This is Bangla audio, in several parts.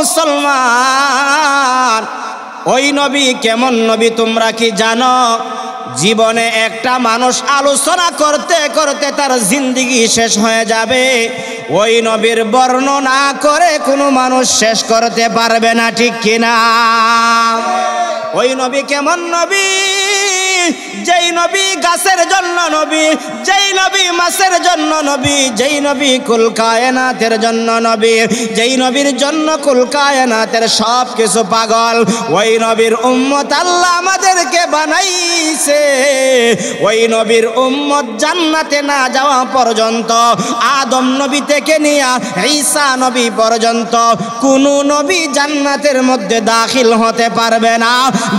মুসলমান, ওই নবী কেমন নবী তোমরা কি জানো? জীবনে একটা মানুষ আলোচনা করতে করতে তার জিন্দেগি শেষ হয়ে যাবে, ওই নবীর বর্ণনা করে কোনো মানুষ শেষ করতে পারবে না, ঠিক কিনা? ওই নবী কেমন নবী? যেই নবী গাছের জন্য নবী, যেই নবী মাছের জন্য নবী, যেই নবী কুল কায়নাতের জন্য নবী, যেই নবীর জন্য কুল কায়নাতের সব কিছু পাগল, ওই নবীর উম্মত আল্লাহ আমাদেরকে বানাইছে। ওই নবীর উম্মত জান্নাতে না যাওয়া পর্যন্ত, আদম নবী থেকে নিয়ে ঈসা নবী পর্যন্ত কোন নবী জান্নাতের মধ্যে দাখিল হতে পারবে না।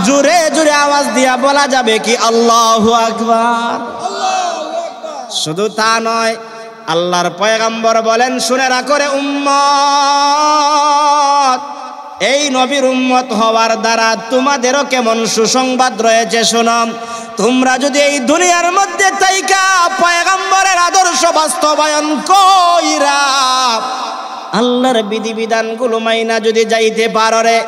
জোরে জোরে আওয়াজ দিয়া বলা যাবে কি আল্লাহু আকবার? শুধু তা নয়, আল্লাহর পয়গম্বর বলেন, শুনে রাখো রে উম্মত, এই নবীর উম্মত হওয়ার দ্বারা তোমাদেরও কেমন সুসংবাদ রয়েছে শোনো। তোমরা যদি এই দুনিয়ার মধ্যে থাইকা পয়গম্বরের আদর্শ বাস্তবায়ন কইরা আল্লাহর বিধিবিধানগুলো মাইনা যদি যাইতে পারো রে,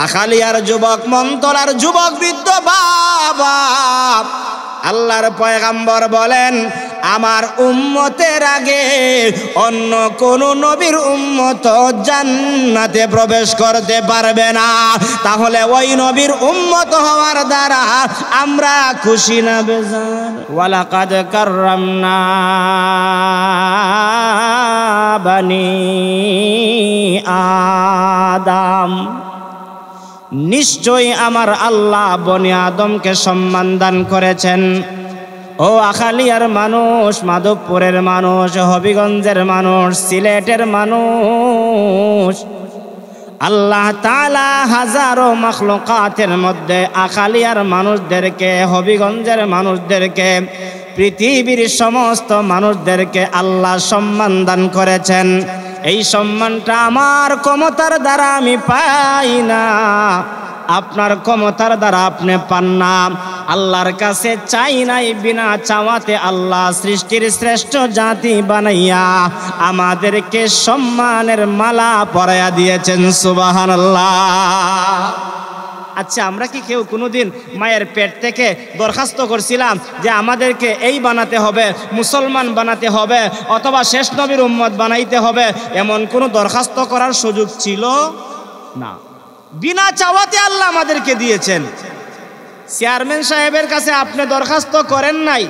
আখালিয়ার যুবক, মন্তলার যুবক, বৃদ্ধ বাবা, আল্লাহর পয়গম্বর বলেন আমার উম্মতের আগে অন্য কোন নবীর উম্মত জান্নাতে প্রবেশ করতে পারবে না। তাহলে ওই নবীর উম্মত হওয়ার দ্বারা আমরা খুশি না বেজার? ওয়ালাকাদ কাররামনা বানি আদম, নিশ্চয়ই আমার আল্লাহ বনি আদমকে সম্মান দান করেছেন। ও আখালিয়ার মানুষ, মাধবপুরের মানুষ, হবিগঞ্জের মানুষ, সিলেটের মানুষ, আল্লাহ তাআলা হাজারো মাখলুকাতের মধ্যে আখালিয়ার মানুষদেরকে, হবিগঞ্জের মানুষদেরকে, পৃথিবীর সমস্ত মানুষদেরকে আল্লাহ সম্মান দান করেছেন। এই সম্মানটা আমার ক্ষমতার দ্বারা আমি পাই না, আপনার ক্ষমতার দ্বারা আপনি পান না। আল্লাহর কাছে চাই নাই, বিনা চাওয়াতে আল্লাহ সৃষ্টির শ্রেষ্ঠ জাতি বানাইয়া আমাদেরকে সম্মানের মালা পরাইয়া দিয়েছেন। সুবহানাল্লাহ। আচ্ছা, আমরা কি কেউ কোনোদিন মায়ের পেট থেকে দরখাস্ত করছিলাম যে আমাদেরকে এই বানাতে হবে, মুসলমান বানাতে হবে, অথবা শেষ নবীর উম্মত বানাইতে হবে? এমন কোনো দরখাস্ত করার সুযোগ ছিল না। বিনা চাওয়াতে আল্লাহ আমাদেরকে দিয়েছেন। চেয়ারম্যান সাহেবের কাছে আপনি দরখাস্ত করেন নাই।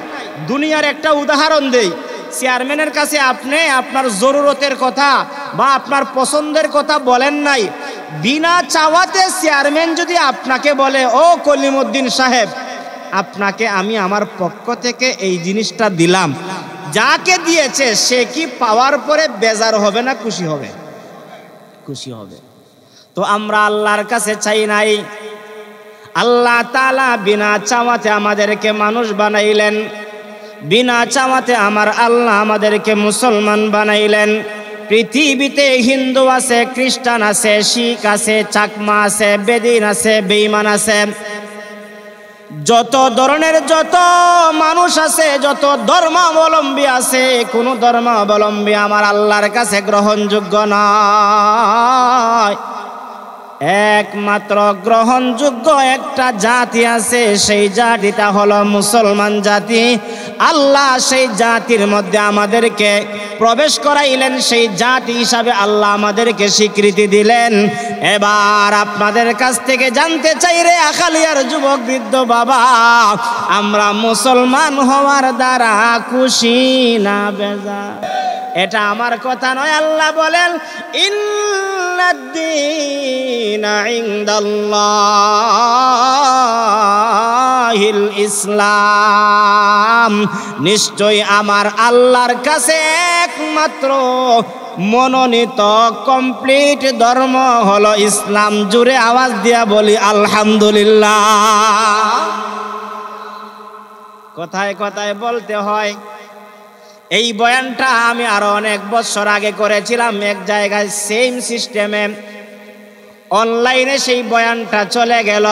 দুনিয়ার একটা উদাহরণ দেই, চেয়ারম্যানের কাছে আপনি আপনার জরুরতের কথা বা আপনার পছন্দের কথা বলেন নাই। বিনা চাওয়াতে চেয়ারম্যান যদি আপনাকে বলে, ও কলিমউদ্দিন সাহেব, আপনাকে আমি আমার পক্ষ থেকে এই জিনিসটা দিলাম, যাকে দিয়েছে সে কি পাওয়ার পরে বেজার হবে না খুশি হবে? খুশি হবে। তো আমরা আল্লাহর কাছে চাই নাই, আল্লাহ তাআলা বিনা চাওয়াতে আমাদেরকে মানুষ বানাইলেন, বিনা চাওয়াতে আমার আল্লাহ আমাদেরকে মুসলমান বানাইলেন। পৃথিবীতে হিন্দু আছে, খ্রিস্টান আছে, শিখ আছে, চাকমা আছে, বেদিন আছে, বেঈমান আছে, যত ধরনের যত মানুষ আছে, যত ধর্মাবলম্বী আছে, কোন ধর্মাবলম্বী আমার আল্লাহর কাছে গ্রহণযোগ্য নয়। একমাত্র গ্রহণযোগ্য একটা জাতি আছে, সেই জাতিটা হলো মুসলমান জাতি। আল্লাহ সেই জাতির মধ্যে আমাদেরকে প্রবেশ করাইলেন, সেই জাতি হিসাবে আল্লাহ আমাদেরকে স্বীকৃতি দিলেন। এবার আপনাদের কাছ থেকে জানতে চাই রে আখালিয়ার যুবক, বৃদ্ধ বাবা, আমরা মুসলমান হওয়ার দ্বারা খুশি না বেজার? এটা আমার কথা নয়, আল্লাহ বলেন ইন্নাদ-দীনা ইনদাল্লাহিল ইসলাম, নিশ্চয় আমার আল্লাহর কাছে একমাত্র মনোনীত কমপ্লিট ধর্ম হলো ইসলাম। জোরে আওয়াজ দিয়া বলি আলহামদুলিল্লাহ। কথায় কথায় বলতে হয়। এই বয়ানটা আমি আরো অনেক বছর আগে করেছিলাম এক জায়গায়, সেম সিস্টেমে অনলাইনে সেই বয়ানটা চলে গেল।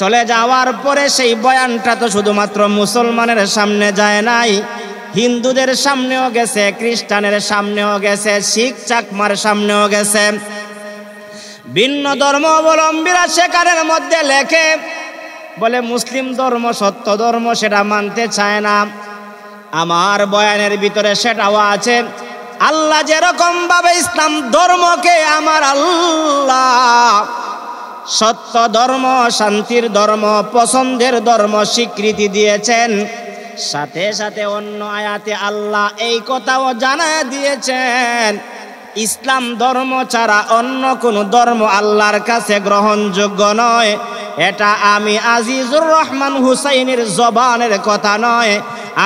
চলে যাওয়ার পরে সেই বয়ানটা তো শুধুমাত্র মুসলমানের সামনে যায় নাই, হিন্দুদের সামনেও গেছে, খ্রিস্টানের সামনেও গেছে, শিখ চাকমার সামনেও গেছে। ভিন্ন ধর্ম অবলম্বীরা সেখানের মধ্যে লেখে বলে মুসলিম ধর্ম সত্য ধর্ম, সেটা মানতে চায় না। আমার বয়ানের ভিতরে সেটাও আছে। আল্লাহ যেরকম ভাবে ইসলাম ধর্মকে আমার আল্লাহ সত্য ধর্ম, শান্তির ধর্ম, পছন্দের ধর্ম স্বীকৃতি দিয়েছেন, সাথে সাথে অন্য আয়াতে আল্লাহ এই কথাও জানায় দিয়েছেন ইসলাম ধর্ম ছাড়া অন্য কোন ধর্ম আল্লাহর কাছে গ্রহণযোগ্য নয়। এটা আমি আজিজুর রহমান হুসাইনের জবানের কথা নয়,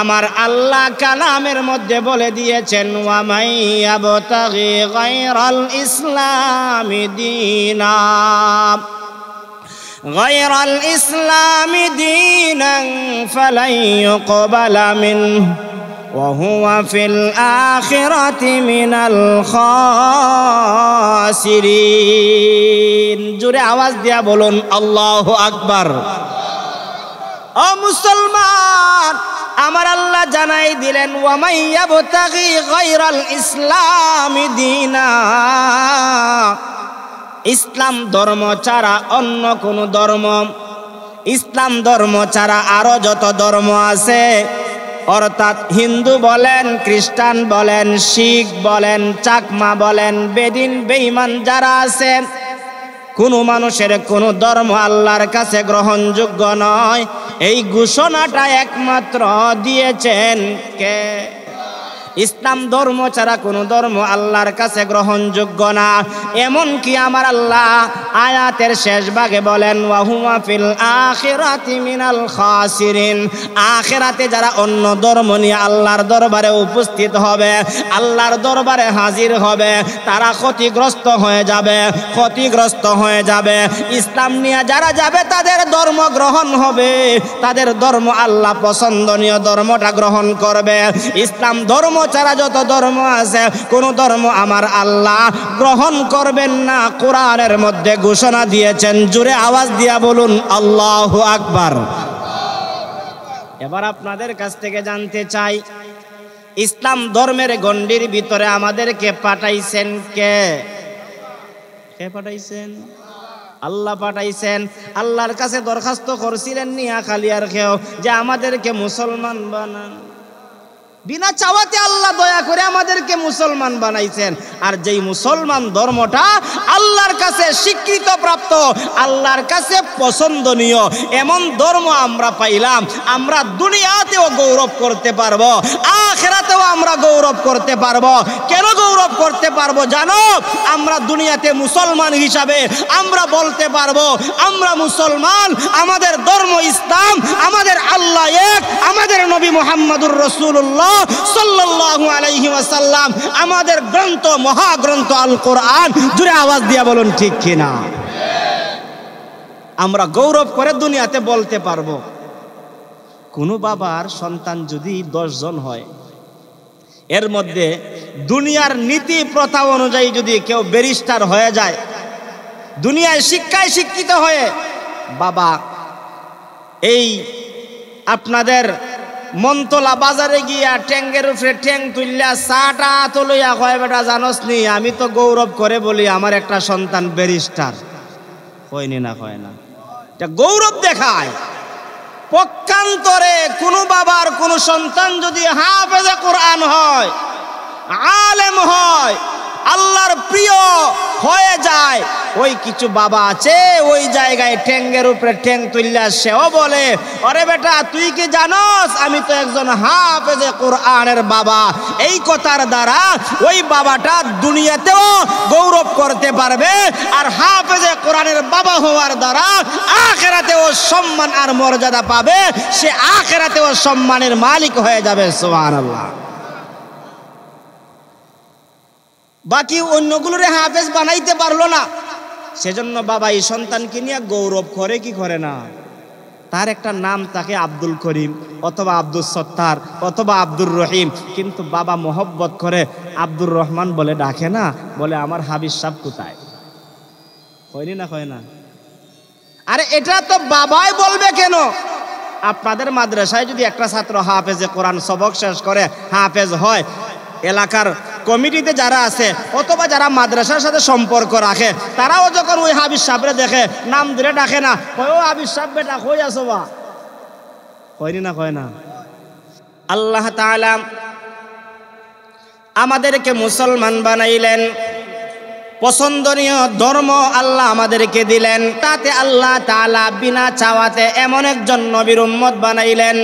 আমার আল্লাহ কালামের মধ্যে বলে দিয়েছেন ওয়া মান ইয়াবতাগি গায়রাল ইসলামি দীনা গায়রাল ইসলামি দীনান ফালান ইউকবালা মিনহু ওয়া হুয়া ফিল আখিরাতি মিনাল খাসিরিন। জোরে আওয়াজ দিয়া বলুন আল্লাহু আকবার। ও মুসলমান, আমার আল্লাহ জানাই দিলেন ওয়া মান ইয়াবতাগি গায়রাল ইসলামি দীনা, ইসলাম ধর্ম ছাড়া অন্য কোন ধর্ম, ইসলাম ধর্ম ছাড়া আরো যত ধর্ম আছে, অর্থাৎ হিন্দু বলেন, খ্রিস্টান বলেন, শিখ বলেন, চাকমা বলেন, বেদিন বেঈমান যারা আছে, কোন মানুষের কোন ধর্ম আল্লাহর কাছে গ্রহণযোগ্য নয়। এই ঘোষণাটা একমাত্র দিয়েছেন কে? ইসলাম ধর্ম ছাড়া কোন ধর্ম আল্লাহর কাছে গ্রহণযোগ্য না। এমনকি আমার আল্লাহ আয়াতের শেষ ভাগে বলেন ওয়া হুয়া ফিল আখিরাতি মিনাল খাসিরিন, আখিরাতে যারা অন্য ধর্ম নিয়ে আল্লাহর দরবারে উপস্থিত হবে, আল্লাহর দরবারে হাজির হবে, তারা ক্ষতিগ্রস্ত হয়ে যাবে, ক্ষতিগ্রস্ত হয়ে যাবে। ইসলাম নিয়ে যারা যাবে তাদের ধর্ম গ্রহণ হবে, তাদের ধর্ম আল্লাহ পছন্দনীয় ধর্মটা গ্রহণ করবে। ইসলাম ধর্ম ছাড়া যত ধর্ম আছে কোন ধর্ম আমার আল্লাহ গ্রহণ করবেন না, কোরআনের মধ্যে ঘোষণা দিয়েছেন। জোরে আওয়াজ দিয়া বলুন আল্লাহু আকবার। এবার আপনাদের কাছ থেকে জানতে চাই, ইসলাম ধর্মের গণ্ডির ভিতরে আমাদেরকে পাঠাইছেন কে? কে পাঠাইছেন? আল্লাহ পাঠাইছেন। আল্লাহর কাছে দরখাস্ত করছিলেন নিয়া খালিয়ার খেও যে আমাদেরকে মুসলমান বানান। বিনা চাওয়াতে আল্লাহ দয়া করে আমাদেরকে মুসলমান বানাইছেন। আর যেই মুসলমান ধর্মটা আল্লাহর কাছে স্বীকৃত প্রাপ্ত, আল্লাহর কাছে পছন্দনীয়, এমন ধর্ম আমরা পাইলাম, আমরা দুনিয়াতেও গৌরব করতে পারবো, আখিরাতেও আমরা গৌরব করতে পারবো। কেন গৌরব করতে পারবো জানো? আমরা দুনিয়াতে মুসলমান হিসাবে আমরা বলতে পারবো আমরা মুসলমান, আমাদের ধর্ম ইসলাম, আমাদের আল্লাহ এক, আমাদের নবী মুহাম্মদুর রাসূলুল্লাহ সাল্লাল্লাহু আলাইহি ওয়াসাল্লাম, আমাদের গ্রন্থ মহাগ্রন্থ আল কোরআন। জোরে আওয়াজ দিয়া বলুন ঠিক কিনা? আমরা গৌরব করে দুনিয়াতে বলতে পারবো। কোন বাবার সন্তান যদি 10 জন হয়, এর মধ্যে দুনিয়ার নীতি প্রথা অনুযায়ী যদি কেউ ব্যারিস্টার হয়ে যায়, দুনিয়ায় শিক্ষায় শিক্ষিত হয়ে, বাবা এই আপনাদের মনতলা বাজারে গিয়া ট্যাঙ্গের উপরে ট্যাং তুললা চাটা তুলিয়া কয় বেটা জানোস নি আমি তো গৌরব করে বলি আমার একটা সন্তান ব্যারিস্টার। হয়নি না? হয় না? এটা গৌরব দেখায়। পক্ষান্তরে কোন বাবার কোন সন্তান যদি হাফেজে কোরআন হয়, আলেম হয়, আল্লাহর প্রিয় হয়ে যায়, ওই কিছু বাবা আছে ওই জায়গায় ঠ্যাঙ্গের উপরে ঠ্যাং তুললা সেও বলে আরে বেটা তুই কি জানোস আমি তো একজন হাফেজে কোরআনের বাবা। এই কথার দ্বারা ওই বাবাটা দুনিয়াতেও গৌরব করতে পারবে, আর হাফেজে কোরআনের বাবা হওয়ার দ্বারা আখিরাতেও সম্মান আর মর্যাদা পাবে, সে আখিরাতেও সম্মানের মালিক হয়ে যাবে। সুবহানাল্লাহ। বাকি অন্যগুলোরে হাফেজ বানাইতে পারলো না, সেজন্য বাবা এই সন্তানকে নিয়ে গৌরব করে কি করে না? তার একটা নাম থাকে আব্দুল করিম অথবা আব্দুল সত্তার অথবা আব্দুর রহিম, কিন্তু বাবা মোহব্বত করে আব্দুর রহমান বলে ডাকে না, বলে আমার হাবিজ সাহেব কোথায়? হয়নি না? হয় না? আরে এটা তো বাবাই বলবে কেন? আপনাদের মাদ্রাসায় যদি একটা ছাত্র হাফেজে কোরআন সবক শেষ করে হাফেজ হয়, এলাকার কমিটিতে যারা আছে অথবা যারা মাদ্রাসার সাথে সম্পর্ক রাখে তারাও যখন ওই হাবিজ সাহেবরে দেখে নাম ধরে ডাকে না, ও হাবিজ সাহেব বেটা কই আছো বা, কয়নি না কয় না। আল্লাহ তাআলা আমাদেরকে মুসলমান বানাইলেন, পছন্দনীয় ধর্ম আল্লাহ আমাদেরকে দিলেন, তাতে আল্লাহ তাআলা বিনা চাওয়াতে এমন একজন নবীর উম্মত বানাইলেন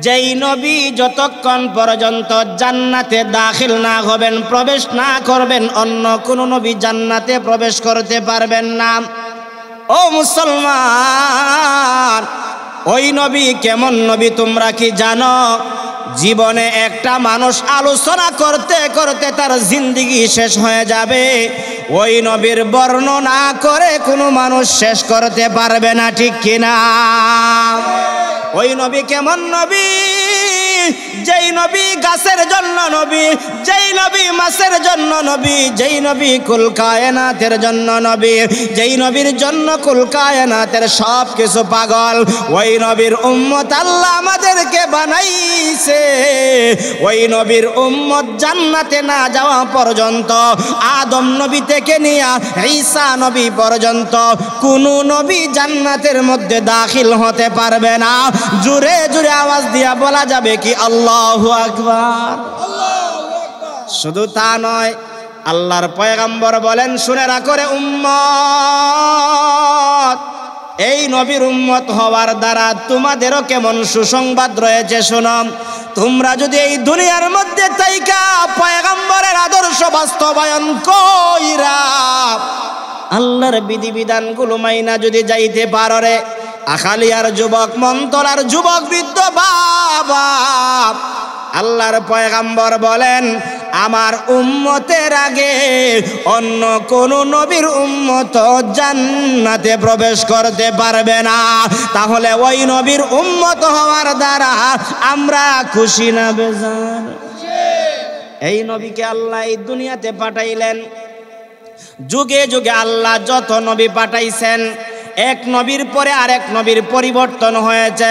যেই নবী যতক্ষণ পর্যন্ত জান্নাতে দাখিল না হবেন, প্রবেশ না করবেন, অন্য কোন নবী জান্নাতে প্রবেশ করতে পারবেন না। ও মুসলমান, ওই নবী কেমন নবী তোমরা কি জানো? জীবনে একটা মানুষ আলোচনা করতে করতে তার জিন্দেগি শেষ হয়ে যাবে, ওই নবীর বর্ণনা করে কোনো মানুষ শেষ করতে পারবে না, ঠিক কিনা? ওই নবী কেমন নবী? যেই নবী গাছের জন্য নবী, যেই নবী মাছের জন্য নবী, যেই নবী কুল কায়নাতের জন্য নবী, যেই নবীর জন্য কুল কায়নাতের সব কিছু পাগল, ওই নবীর উম্মত আল্লাহ আমাদেরকে বানাইছে। ওই নবীর উম্মত জান্নাতে না যাওয়া পর্যন্ত, আদম নবী থেকে নিয়ে ঈসা নবী পর্যন্ত কোনো নবী জান্নাতের মধ্যে দাখিল হতে পারবে না। জোরে জোরে আওয়াজ দিয়া বলা যাবে কি আল্লাহু আকবার? শুধু তা নয়, আল্লাহর পয়গম্বর বলেন, শুনে রাখো রে উম্মত, এই নবীর উম্মত হওয়ার দ্বারা তোমাদেরও কেমন সুসংবাদ রয়েছে শোনো। তোমরা যদি এই দুনিয়ার মধ্যে থাইকা পয়গম্বরের আদর্শ বাস্তবায়ন কইরা আল্লাহর বিধিবিধানগুলো মাইনা যদি যাইতে পারো রে আখালিয়ার যুবক, মন্তলার যুবক, বৃদ্ধ বাবা, আল্লাহর পয়গম্বর বলেন আমার উম্মতের আগে অন্য কোন নবীর উম্মত জান্নাতে প্রবেশ করতে পারবে না। তাহলে ওই নবীর উম্মত হওয়ার দ্বারা আমরা খুশি না বেজার? এই নবীকে আল্লাহ এই দুনিয়াতে পাঠাইলেন। যুগে যুগে আল্লাহ যত নবী পাঠাইছেন, এক নবীর পরে আরেক নবীর পরিবর্তন হয়েছে।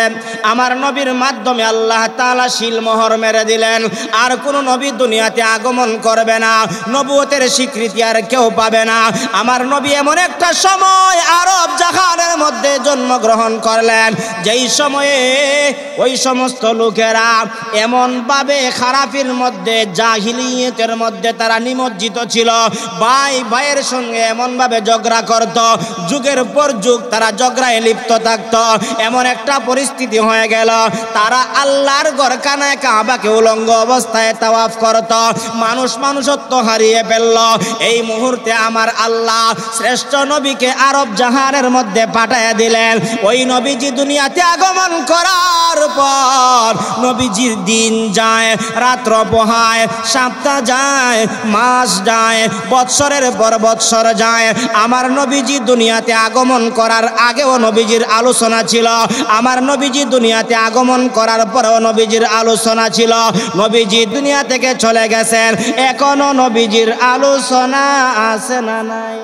আমার নবীর মাধ্যমে আল্লাহ তাআলা শিলমোহর মেরে দিলেন, আর কোনো নবী দুনিয়াতে আগমন করবে না, নবুয়তের স্বীকৃতি আর কেউ পাবে না। আমার নবী এমন একটা সময় আরব জাহানের মধ্যে জন্মগ্রহণ করলেন, যেই সময়ে ওই সমস্ত লোকেরা এমনভাবে খারাপির মধ্যে, জাহিলিয়তের মধ্যে তারা নিমজ্জিত ছিল। ভাই ভাইয়ের সঙ্গে এমনভাবে ঝগড়া করত, যুগের পর যুগ তারা ঝগড়ায় লিপ্ত থাকত। এমন একটা পরিস্থিতি হয়ে গেল, তারা আল্লাহর ঘর কানায় কাবাকে উলঙ্গ অবস্থায় তাওয়াফ করত। মানুষ মানুষত্ব হারিয়ে ফেলল। এই মুহূর্তে আমার আল্লাহ শ্রেষ্ঠ নবীকে আরব জাহানের মধ্যে পাঠাইয়া দিলেন। ওই নবীজি দুনিয়াতে আগমন করার পর নবীজির দিন যায়, রাত্র পোহায়, সপ্তাহ যায়, মাস যায়, বৎসরের পর বৎসর যায়। আমার নবীজি দুনিয়াতে আগমন করার আগেও নবীজির আলোচনা ছিল, আমার নবীজি দুনিয়াতে আগমন করার পরেও নবীজির আলোচনা ছিল। নবীজি দুনিয়া থেকে চলে গেছেন, এখনো নবীজির আলোচনা আছে না নাই?